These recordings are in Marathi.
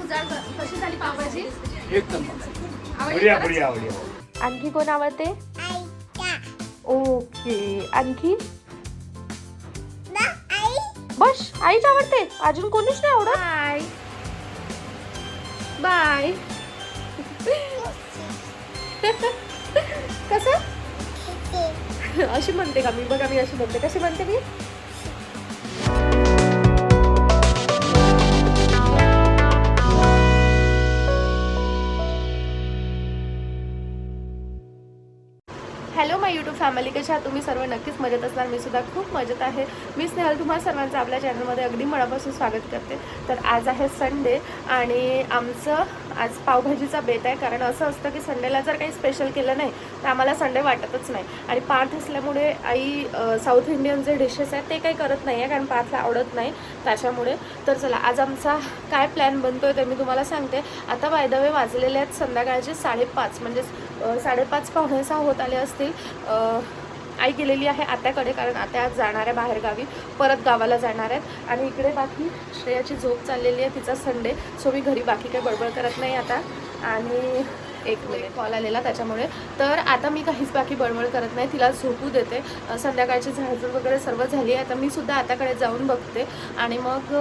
उजाड कशी झाली पावभाजी? एकदम बढिया बढिया बढिया. आणखी कोण आवडते? ओके. आणखी बस आईच आवडते, अजून कोणीच नाही आवडत. बाय. कसं अशी म्हणते का मी? बघा मी अशी म्हणते. कशी म्हणते मी? हॅलो माय यूट्यूब फॅमिली, कशा आहात तुम्ही सर्व? नक्कीच मजेत असणार. मी सुद्धा खूप मजेत आहे. मी स्नेहल तुम्हा सर्वांचं आपल्या चॅनलमध्ये अगदी मनापासून स्वागत करते. तर आज आहे संडे आणि आमचं आज पावभाजीचा बेत आहे. कारण असं असतं की संडेला जर काही स्पेशल केलं नाही तर आम्हाला संडे वाटतच नाही. आणि पार्थ असल्यामुळे आई साऊथ इंडियन जे डिशेस आहेत ते काही करत नाही आहे, कारण पार्थला आवडत नाही त्याच्यामुळे. तर चला आज आमचा काय प्लॅन बनतो आहे ते मी तुम्हाला सांगते. आता बाय द वे वाजलेले आहेत संध्याकाळचे 5:30, म्हणजे 5:30 पावणे 6 होत आले असतील. आई गेलेली आहे आत्याकडे, कारण आत्या आज जाणार आहे बाहेर गावी, परत गावाला जाणार आहेत. आणि इकडे बाकी श्रेयाची झोप चाललेली आहे, तिचा संडे. सो मी घरी बाकी काही बडबड करत नाही आता. आणि एक मिनिट कॉल आलेला त्याच्यामुळे. तर आता मी काहीच बाकी बडबड करत नाही, तिला झोपू देते. संध्याकाळची झाडझूड वगैरे सर्व झाली आहे. आता मी सुद्धा आत्याकडे जाऊन बघते आणि मग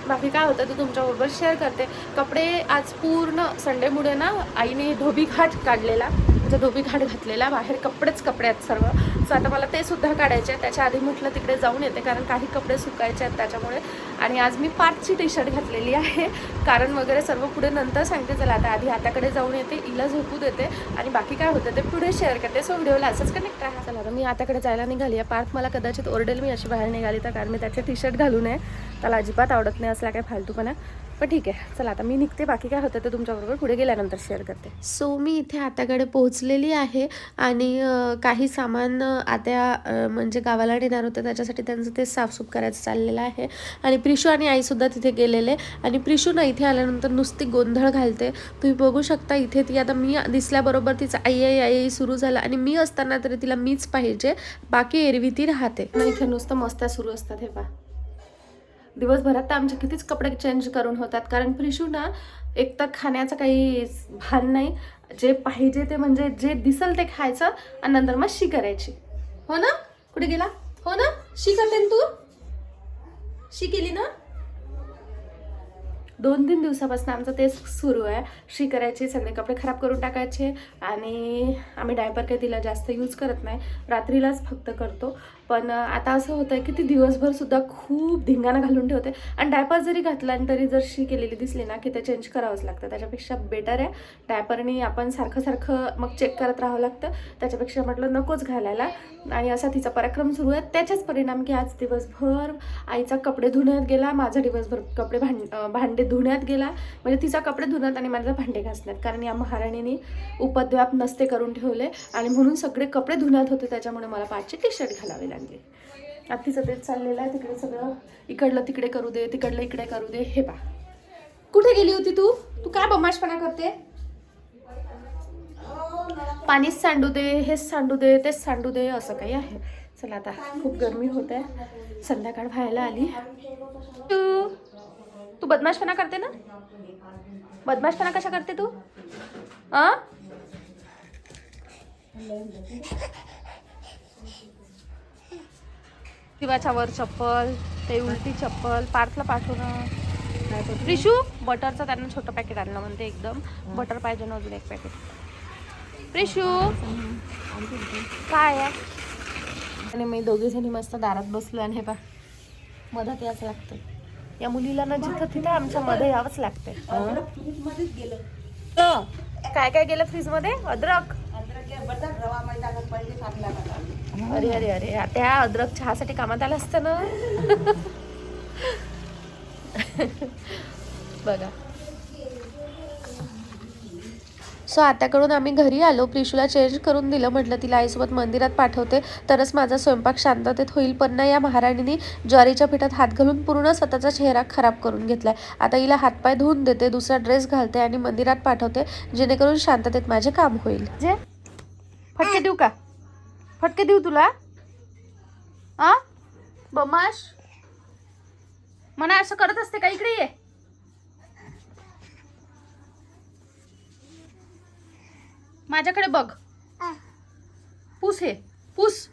बाकी काय होतं ते तुमच्याबरोबर शेअर करते. कपडे आज पूर्ण संडेमुळे ना आईने धोबीघाट काढलेला, म्हणजे धोबीघाट घातलेला. बाहेर कपडेच कपडे आहेत सर्व. सो आता मला ते सुद्धा काढायचे आहे. त्याच्या आधी म्हटलं तिकडे जाऊन येते, कारण काही कपडे सुकायचे आहेत त्याच्यामुळे. आणि आज मी पार्थची टी-शर्ट घातलेली आहे. कारण वगैरे सर्व पुढे नंतर सांगते. चला आता आधी आत्याकडे जाऊन येते, हिला झोपू देते आणि बाकी काय होतं ते पुढे शेअर करते. सो व्हिडिओला असंच कनेक्ट राहा. चला आता मी आत्याकडे जायला निघाली आहे. पार्थ मला कदाचित ओरडेल मी अशी बाहेर निघाली तर, कारण मी त्याचे टी-शर्ट घालून आहे. त्याला अजिबात आवडत नाही असला काय फालतूपणा. पण ठीक आहे, चला आता मी निघते. बाकी काय होतं ते तुमच्याबरोबर पुढे गेल्यानंतर शेअर करते. सो मी इथे आत्याकडे पोहोचलेली आहे आणि काही सामान आत्या म्हणजे गावाला नेणार होते, त्याच्यासाठी त्यांचं ते साफसूफ करायचं चाललेलं आहे. आणि प्रिशू आणि आईसुद्धा तिथे गेलेले. आणि प्रिशू ना इथे आल्यानंतर नुसती गोंधळ घालते. तुम्ही बघू शकता इथे ती आता मी दिसल्याबरोबर तिचं आई आई आई सुरू झालं. आणि मी असताना तरी तिला मीच पाहिजे, बाकी एरवी ती राहते. इथे नुसतं मस्त्या सुरू असतात. हे पहा, दिवसभरात तर आमचे कितीच कपडे चेंज करून होतात. कारण प्रिशू ना एकतर खाण्याचं काही भान नाही, जे पाहिजे ते म्हणजे जे दिसल ते खायचं आणि नंतर मग शी करायची. हो ना? कुठे गेला? हो ना? शी करते ना तू? शी केली ना? 2-3 दिवसापासून आमचं तेच सुरू आहे. शी करायची, सगळे कपडे खराब करून टाकायचे. आणि आम्ही डायपर काही तिला जास्त यूज करत नाही, रात्रीलाच फक्त करतो. पण आता असं होतं आहे की ती दिवसभरसुद्धा खूप धिंगाणा घालून ठेवते. आणि डायपर जरी घातला आणि तरी जर शी केलेली दिसली ना की ते चेंज करावंच लागतं. त्याच्यापेक्षा बेटर आहे डायपरनी आपण सारखं मग चेक करत राहावं लागतं. त्याच्यापेक्षा म्हटलं नकोच घालायला. आणि असा तिचा पराक्रम सुरू आहे. त्याच्याच परिणाम की आज दिवसभर आईचा कपडे धुण्यात गेला, माझा दिवसभर कपडे भांडे धुण्यात गेला. म्हणजे तिचा कपडे धुण्यात आणि माझा भांडे घासण्यात. कारण या महाराणीने उपद्व्याप नसते करून ठेवले आणि म्हणून सगळे कपडे धुण्यात होते. त्याच्यामुळे मला पाचची टी-शर्ट घालावी लागली. आता तिचं तेच चाललेलं आहे. तिकडे सगळं इकडलं तिकडे करू दे, तिकडलं इकडे करू दे. हे पा, कुठे गेली होती तू? तू काय बमाशपणा करते? पाणीच सांडू दे, हेच सांडू दे, तेच सांडू दे, असं काही आहे. चला आता खूप गरमी होत आहे, संध्याकाळ व्हायला आली. तू बदमाशपणा करते ना? बदमाशपणा कशा करते तू? शिवाच्या वर चप्पल, ते उलटी चप्पल, पार्थला पाठवणं. रिशू बटरचं त्यांना छोटं पॅकेट आणलं म्हणते, एकदम बटर पाहिजे ना अजून एक पॅकेट. रिशू काय आहे? आणि मी दोघी जणी मस्त दारात बसलो आणि हे पा मधात यायचं लागतं. या मुलीला ना जिथं तिथं आमच्या मध्ये यावंच लागते. काय काय गेलं फ्रीज मध्ये? अद्रक. अरे अरे अरे, त्या अद्रक चहासाठी कामात आलं असतं ना. बघा. सो आत्याकडून आम्ही घरी आलो. प्रिशूला चेंज करून दिलं. म्हटलं तिला आईसोबत मंदिरात पाठवते तरच माझा स्वयंपाक शांततेत होईल. पण ना या महाराणीने ज्वारीच्या पिठात हात घालून पूर्ण स्वतःचा चेहरा खराब करून घेतलाय. आता हिला हातपाय धुवून देते, दुसरा ड्रेस घालते आणि मंदिरात पाठवते, जेणेकरून शांततेत माझे काम होईल. जे फटके देऊ का? फटके देऊ तुला? बमाश म्हणा असं करत असते का? इकडे ये. माझ्याकडे बघ. पुस हे पुस.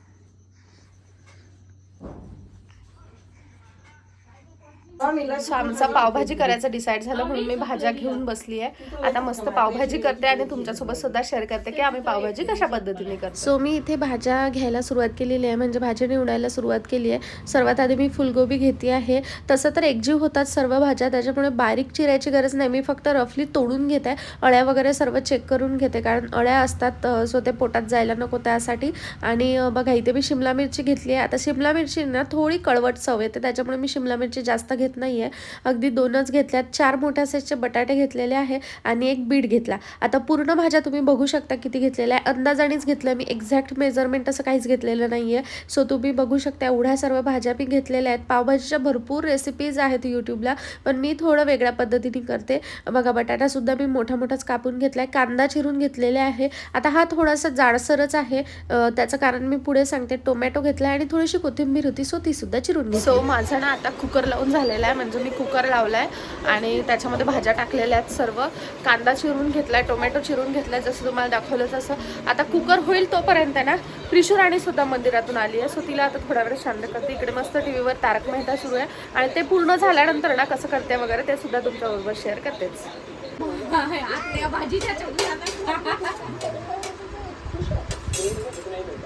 सो आमचा पावभाजी करायचं डिसाईड झालं म्हणून मी भाज्या घेऊन बसली आहे. आता मस्त पावभाजी करते आणि तुमच्यासोबत सुद्धा शेअर करते की आम्ही पावभाजी कशा पद्धतीने करतो. सो मी इथे भाज्या घ्यायला सुरुवात केलेली आहे, म्हणजे भाजी निवडायला सुरुवात केली आहे. सर्वात आधी मी फुलगोबी घेते आहे. तसं तर एकजीव होतात सर्व भाज्या, त्याच्यामुळे बारीक चिरायची गरज नाही. मी फक्त रफली तोडून घेते आहे. अळ्या वगैरे सर्व चेक करून घेते, कारण अळ्या असतात सो ते पोटात जायला नको त्यासाठी. आणि बघा इथे मी शिमला मिरची घेतली आहे. आता शिमला मिरची ना थोडी कळवट चव येते, त्याच्यामुळे मी शिमला मिरची जास्त घेत नाहीये. अगदी 2च घेतल्यात. 4 मोठ्या साईजचे बटाटे घेतलेले आहे आणि 1 बीट घेतला. आता पूर्ण भाज्या तुम्ही बघू शकता किती घेतलेल्या आहे. अंदाजानेच घेतलं मी, एक्झॅक्ट मेजरमेंट असं काहीच घेतलेलं नाहीये. सो तुम्ही बघू शकता एवढ्या सर्व भाज्या मी घेतलेल्या आहेत. पावभाजीच्या भरपूर रेसिपीज आहेत यूट्यूबला, पण मी थोडं वेगळ्या पद्धतीने करते. बघा बटाटा सुद्धा मी मोठाच कापून घेतलाय. कांदा चिरून घेतलेले आहे. आता हा थोडासा जाडसरच आहे, त्याचं कारण मी पुढे सांगते. टोमॅटो घेतलाय आणि थोडीशी कोथिंबीर होती, सो ती सुद्धा चिरून घेतली. सो माझा ना आता कुकर लावून झालेला आहे, म्हणजे मी कुकर लावलाय आणि त्याच्यामध्ये भाज्या टाकलेल्या आहेत. सर्व कांदा चिरून घेतलाय, टोमॅटो चिरून घेतलाय, जसं तुम्हाला दाखवलं तसं. आता कुकर होईल तोपर्यंत ना प्रिशू राणी सुद्धा मंदिरातून आली आहे. सो तिला आता थोडा वेळ शांत करते. इकडे मस्त टीव्हीवर तारक मेहता सुरू आहे आणि ते पूर्ण झाल्यानंतर ना कसं करते वगैरे ते सुद्धा तुमच्याबरोबर शेअर करतेच.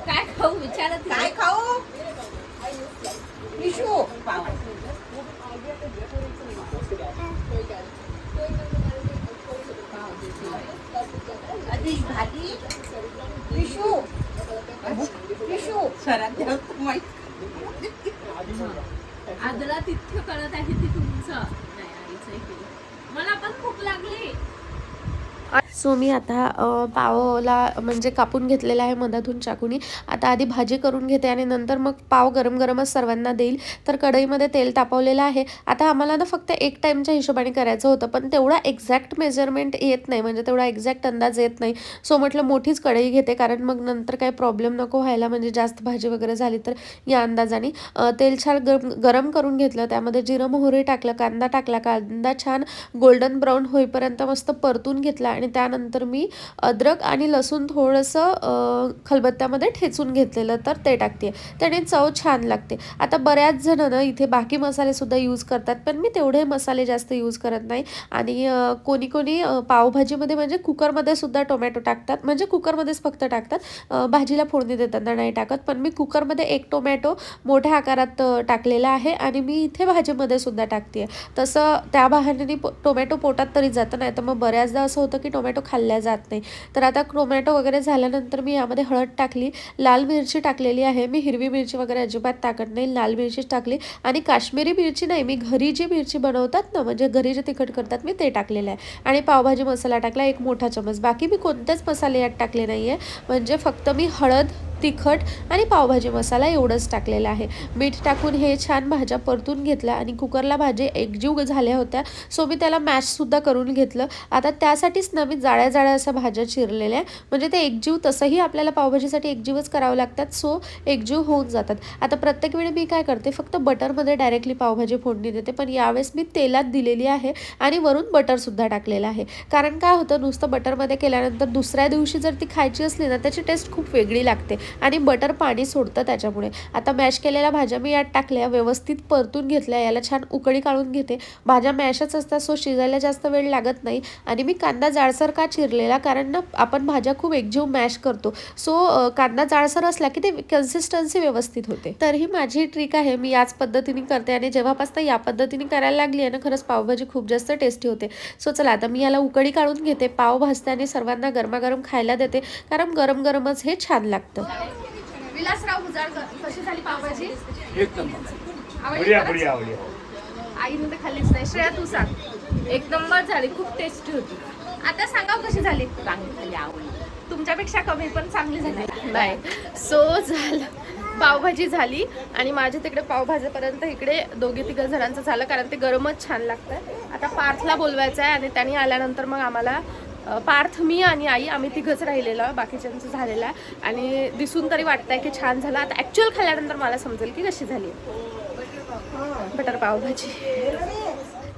काय खाऊ विचारत काय खाऊ विशू भाजी विशू विशू सरात आदला तितकं कळत आहे ती तुमचं नाही आईचं केलं. मला पण भूक लागली. सो मी आता पावला म्हणजे कापून घेतलेला आहे मधातून चाकूनी. आता आधी भाजी करून घेते आणि नंतर मग पाव गरमच सर्वांना देईल. तर कढईमध्ये तेल तापवलेलं आहे. आता आम्हाला ना फक्त 1 टाईमच्या हिशोबाने करायचं होतं, पण तेवढा एक्झॅक्ट मेजरमेंट येत नाही, म्हणजे तेवढा एक्झॅक्ट अंदाज येत नाही. सो म्हटलं मोठीच कढई घेते, कारण मग नंतर काही प्रॉब्लेम नको व्हायला, म्हणजे जास्त भाजी वगैरे झाली तर या अंदाजाने. तेल छान गरम करून घेतलं, त्यामध्ये जिरं मोहरी टाकलं, कांदा टाकला. कांदा छान गोल्डन ब्राऊन होईपर्यंत मस्त परतून घेतला आणि त्यानंतर मी अद्रक आणि लसूण थोडंसं खलबत्त्यामध्ये ठेचून घेतलेलं, तर ते टाकते. त्याने चव छान लागते. आता बऱ्याच जण ना इथे बाकी मसाले सुद्धा यूज करतात, पण मी तेवढे मसाले जास्त यूज करत नाही. आणि कोणी पावभाजीमध्ये म्हणजे कुकरमध्ये सुद्धा टोमॅटो टाकतात, म्हणजे कुकरमध्येच फक्त टाकतात, भाजीला फोडणी देताना नाही टाकत. पण मी कुकरमध्ये 1 टोमॅटो मोठ्या आकारात टाकलेला आहे आणि मी इथे भाजीमध्ये सुद्धा टाकते. तसं त्या बहाण्याने टोमॅटो पोटात तरी जातं, नाही तर मग बऱ्याचदा असं होतं की टोमॅटो खाल्ल्या जात नाही. तर आता टोमॅटो वगैरे झाल्यानंतर मी यामध्ये हळद टाकली, लाल मिरची टाकलेली आहे. मी हिरवी मिरची वगैरे अजिबात टाकत नाही, लाल मिरचीच टाकली. आणि काश्मीरी मिरची नाही, मी घरी जी मिरची बनवतात ना, म्हणजे घरी जे तिखट करतात मी ते टाकलेलं आहे. आणि पावभाजी मसाला टाकला 1 मोठा चमच. बाकी मी कोणतेच मसाले यात टाकले नाही आहे, म्हणजे फक्त मी हळद, तिखट आणि पावभाजी मसाला एवढंच टाकलेलं आहे. मीठ टाकून हे छान भाज्या परतून घेतल्या आणि कुकरला भाजी एकजीव झाल्या होत्या, सो मी त्याला मॅशसुद्धा करून घेतलं. आता त्यासाठीच ना मी जाड्या अशा भाज्या चिरलेल्या, म्हणजे ते एकजीव तसंही आपल्याला पावभाजीसाठी एकजीवच करावं लागतात, सो एकजीव होऊन जातात. आता प्रत्येक वेळी मी काय करते, फक्त बटरमध्ये डायरेक्टली पावभाजी फोडणी देते, पण यावेळेस मी तेलात दिलेली आहे आणि वरून बटरसुद्धा टाकलेलं आहे. कारण काय होतं, नुसतं बटरमध्ये केल्यानंतर दुसऱ्या दिवशी जर ती खायची असली ना, त्याची टेस्ट खूप वेगळी लागते आणि बटर पाणी सोडतं त्याच्यामुळे. आता मॅश केलेल्या भाज्या मी यात टाकल्या, व्यवस्थित परतून घेतल्या. याला छान उकळी काढून घेते. भाज्या मॅशच असतात, सो शिजायला जास्त वेळ लागत नाही. आणि मी कांदा जाडसर का चिरलेला, कारण ना आपण भाज्या खूप एकजीव मॅश करतो, सो कांदा जाडसर असला की ते कन्सिस्टन्सी व्यवस्थित होते. तर ही माझी ट्रिक आहे, मी याच पद्धतीने करते आणि जेव्हापासून या पद्धतीने करायला लागली आहे ना, खरंच पावभाजी खूप जास्त टेस्टी होते. सो चला आता मी याला उकळी काढून घेते, पाव भाजते आणि सर्वांना गरमागरम खायला देते, कारण गरमच हे छान लागतं. विलासराव हुजाळकर, कशी झाली पावभाजी? एक नंबर. बढिया बढिया बढिया. आईने तर खाल्लीच नाही. श्रेया तू सांग. 1 नंबर झाली, खूप टेस्टी होती. आता सांगा कशी झाली? चांगली आवडली. तुमच्यापेक्षा कमी पण चांगली झाली नाही. सो झालं, पावभाजी झाली आणि माझ्या तिकडे पावभाजीपर्यंत इकडे 2-3 जणांचं झालं, कारण ते गरमच छान लागतं. आता पार्थला बोलवायचं आहे आणि त्यांनी आल्यानंतर मग आम्हाला पार्थ, मी आणि आई आम्ही 3घच राहिलेलं, बाकीच्यांचं झालेलं आहे. आणि दिसून तरी वाटतंय की छान झालं. आता ॲक्च्युअल खाल्ल्यानंतर मला समजेल की कशी झाली बटर पावभाजी.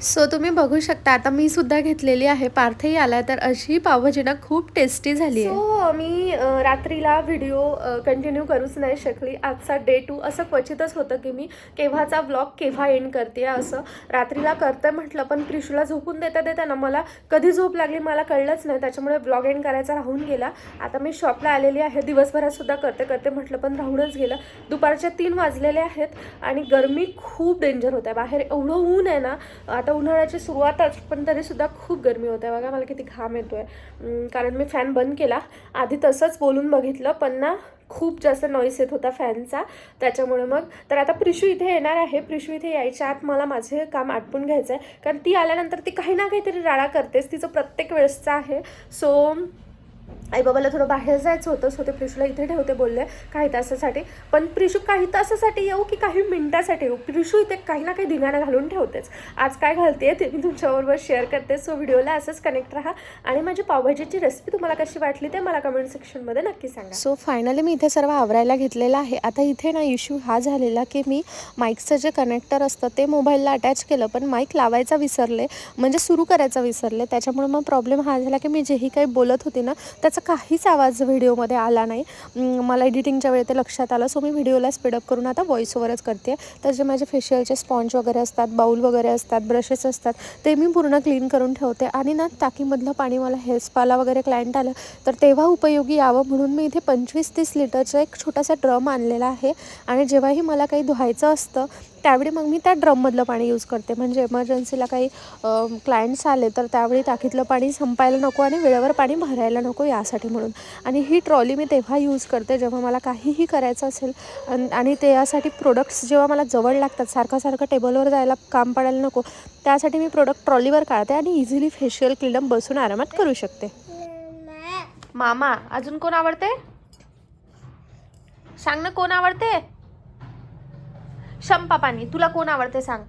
सो तुम्ही बघू शकता आता मी सुद्धा घेतलेली आहे. पार्थही आला तर अशी पावभाजी ना खूप टेस्टी झाली आहे. सो मी रात्रीला व्हिडिओ कंटिन्यू करूच नाही शकली. आजचा डे 2 असं क्वचितच होतं की मी केव्हाचा व्लॉग केव्हा एंड करते असं रात्रीला करते म्हटलं, पण प्रिशूला झोपून देता ना मला कधी झोप लागली मला कळलंच नाही, त्याच्यामुळे व्लॉग एंड करायचा राहून गेला. आता मी शॉपला आलेली आहे, दिवसभरात सुद्धा करते म्हटलं पण राहूनच गेलं. दुपारच्या 3 वाजलेले आहेत आणि गरमी खूप डेंजर होत आहे बाहेर. एवढं ऊन आहे ना, आता उन्हाळ्याची सुरुवातच पण तरीसुद्धा खूप गरमी होत आहे. बघा मला किती घाम येतो आहे, कारण मी फॅन बंद केला. आधी तसंच बोलून बघितलं पण ना खूप जास्त नॉईस येत होता फॅनचा, त्याच्यामुळे मग तर आता प्रिशू इथे येणार आहे. प्रिशू इथे यायच्या आत मला माझे काम आटपून घ्यायचं आहे, कारण ती आल्यानंतर ती काही ना काहीतरी राडा करतेच, तिचं प्रत्येक वेळेसचं आहे. सो आई बाबाला थोडं बाहेर जायचं होतं, सो ते प्रिशूला इथे ठेवते बोलले काही तासासाठी. पण प्रिशू काही तासासाठी येऊ की काही मिनिटासाठी येऊ, प्रिशू इथे काही ना काही धिंगाणा घालून ठेवतेच. आज काय घालते ते मी तुमच्याबरोबर शेअर करते. सो व्हिडिओला असंच कनेक्ट राहा आणि माझी पावभाजीची रेसिपी तुम्हाला कशी वाटली ते मला कमेंट सेक्शनमध्ये नक्की सांगा. सो फायनली मी इथे सर्व आवरायला घेतलेलं आहे. आता इथे ना इश्यू हा झालेला की मी माईकचं जे कनेक्टर असतं ते मोबाईलला अटॅच केलं, पण माईक लावायचा विसरले, म्हणजे सुरू करायचा विसरले. त्याच्यामुळे मग प्रॉब्लेम हा झाला की मी जेही काही बोलत होती ना त्याचा काहीच आवाज व्हिडिओमध्ये आला नाही. मला एडिटिंगच्या वेळी ते लक्षात आलं. सो मी व्हिडिओला स्पीडअप करून आता व्हॉइस ओव्हरच करते. तर जे माझे फेशियलचे स्पॉन्ज वगैरे असतात, बाऊल वगैरे असतात, ब्रशेस असतात, ते मी पूर्ण क्लीन करून ठेवते. आणि ना टाकीमधलं पाणी मला हेअर स्पाला वगैरे क्लायंट आलं तर तेव्हा उपयोगी यावं म्हणून मी इथे 25-30 लिटरचा एक छोटासा ड्रम आणलेला आहे. आणि जेव्हाही मला काही धुवायचं असतं त्यावेळी मग मी त्या ड्रममधलं पाणी यूज करते, म्हणजे एमर्जन्सीला काही क्लायंट्स आले तर त्यावेळी टाकीतलं पाणी संपायला नको आणि वेळेवर पाणी भरायला नको यासाठी म्हणून. आणि ही ट्रॉली मी तेव्हा यूज करते जेव्हा मला काहीही करायचं असेल आणि त्यासाठी प्रोडक्ट्स जेव्हा मला जवळ लागतात, सारखं टेबलवर जायला काम पडायला नको, त्यासाठी मी प्रोडक्ट ट्रॉलीवर काढते आणि इझिली फेशियल क्लीनअप बसून आरामात करू शकते. मामा अजून कोण आवडते सांग ना, कोण आवडते? शंपा पाणी तुला कोण आवडते सांग,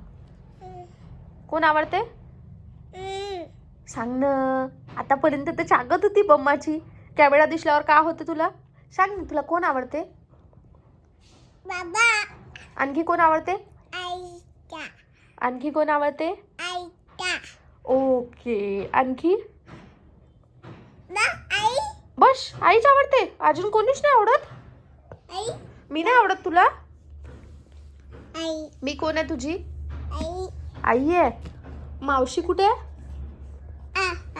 कोण आवडते सांग ना. आतापर्यंत तर चागत होती बम्माची, कॅमेरा दिसल्यावर का होतं तुला? सांग ना तुला कोण आवडते? बाबा. आणखी कोण आवडते? आईचा. आणखी कोण आवडते? आईचा. ओके, आणखी आई. बस आईच आवडते, अजून कोणीच नाही आवडत? आई. मी नाही आवडत तुला? आई. मी कोण आहे तुझी? आई. आई आहे. मावशी कुठे आहे?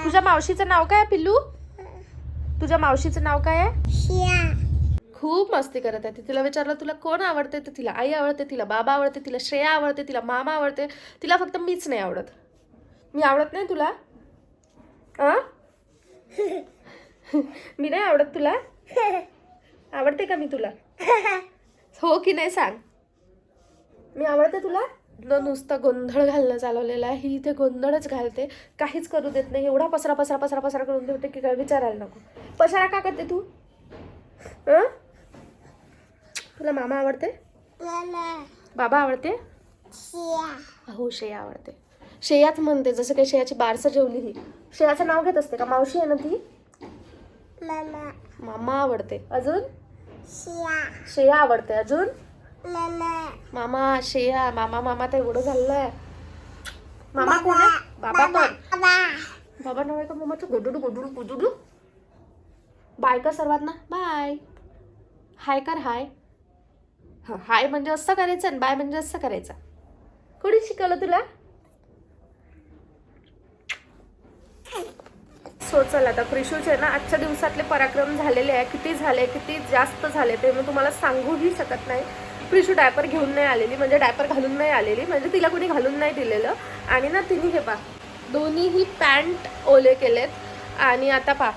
तुझ्या मावशीचं नाव काय आहे पिल्लू? तुझ्या मावशीचं नाव काय आहे? शिया. खूप मस्ती करत आहे. तिला विचारलं तुला कोण आवडते तर तिला आई आवडते, तिला बाबा आवडते, तिला श्रेया आवडते, तिला मामा आवडते, तिला फक्त मीच नाही आवडत. मी आवडत नाही तुला? मी नाही आवडत तुला? आवडते का मी तुला? हो की नाही सांग. मी आवडते तुला? नुसता गोंधळ घालणं चालवलेला आहे. ही इथे गोंधळच घालते, काहीच करू देत नाही. एवढा पसरा करून ठेवते की काय विचारायला नको. पसारा का करते तू? तुला मामा आवडते? बाबा आवडते? हो श्रेया आवडते. श्रेयाच म्हणते, जसं काही श्रेयाची बारसं जेवली ही. श्रेयाचं नाव घेत असते का? मावशी आहे ना ती? मामा आवडते. अजून श्रेया आवडते. अजून मामा श्रेया. मामा तर एवढं झालंय. मामा कोण आहे? बाबा पण. बाबा नाव आहे का मामाचं? गोडुडू. बाय का सर्वांना? बाय. हाय कर. हाय. हाय म्हणजे असं करायचं आणि बाय म्हणजे असं करायचं. कोणी शिकवलं तुला? सो चल आता प्रिशूचे ना आजच्या दिवसातले पराक्रम झालेले आहे. किती झाले, किती जास्त झाले ते मी तुम्हाला सांगूही शकत नाही. प्रिशू डायपर घेऊन नाही आलेली, म्हणजे डायपर घालून नाही आलेली, म्हणजे तिला कोणी घालून नाही दिलेलं. आणि ना तिने हे पा दोन्हीही पॅन्ट ओले केलेत. आणि आता पा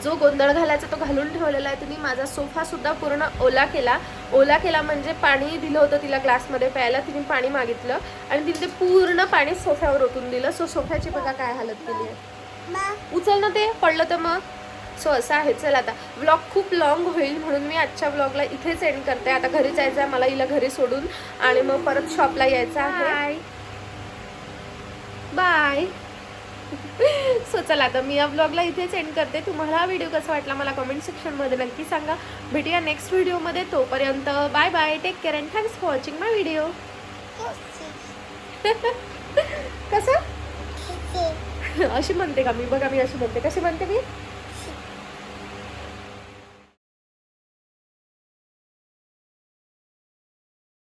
जो गोंधळ घालायचा तो घालून ठेवलेला आहे. तिने माझा सोफा सुद्धा पूर्ण ओला केला म्हणजे पाणी दिलं होतं तिला ग्लासमध्ये प्यायला, तिने पाणी मागितलं आणि तिने ते पूर्ण पाणी सोफ्यावर ओतून दिलं. सो सोफ्याची बघा काय हालत केली आहे. उचल ना ते, पडलं तर मग. सो असं आहे. चल आता व्लॉग खूप लॉंग होईल म्हणून मी आजच्या व्लॉगला इथेच एंड करते. आता घरी जायचं आहे मला, हिला घरी सोडून, आणि मग परत शॉपला यायचं आहे. बाय. सो चला आता मी या व्लॉगला इथेच एंड करते. तुम्हाला हा व्हिडिओ कसा वाटला मला कमेंट सेक्शनमध्ये नक्की सांगा. भेटूया नेक्स्ट व्हिडिओमध्ये. तोपर्यंत bye bye, take care and thanks for watching my video. कसं अशी म्हणते का मी? बघा मी अशी म्हणते. कशी म्हणते मी?